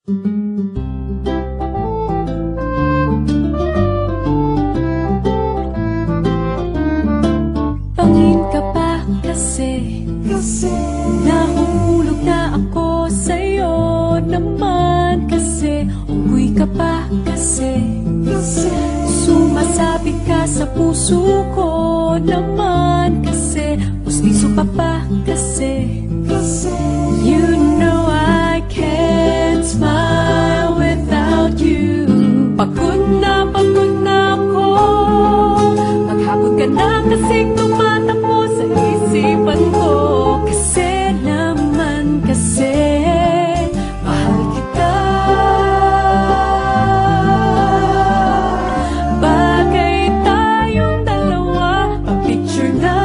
Pangin ka pa kasi nahuhulog na ako sa'yo naman kasi unggoy ka pa kasi sumasabit ka sa puso ko naman kasi pustiso ka pa kasi you know I can't smile without you. Pagod na ako, maghapon ka na kasing tumatakbo sa isipan ko. Kasi naman kasi mahal kita. Bagay tayong dalawa, pa-picture na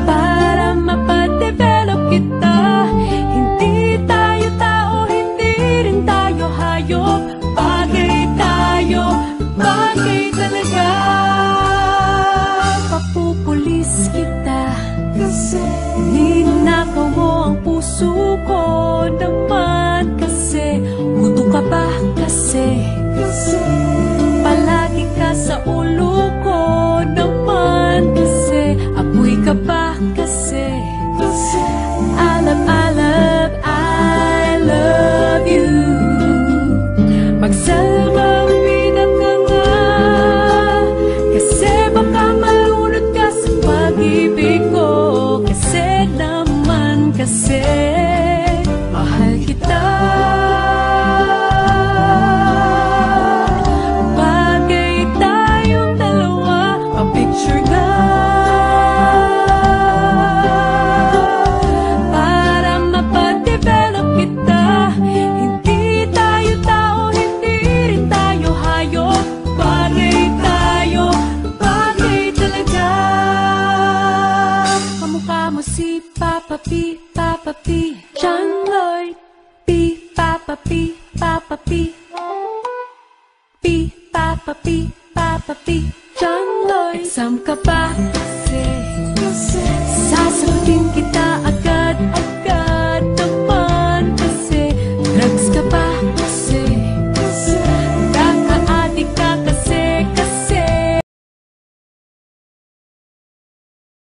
para mapadevelop kita. Hindi tayo tao, hindi rin tayo hayop. Bagay tayo, bagay talaga. Papupulis kita kasi ninakaw mo ang puso ko naman.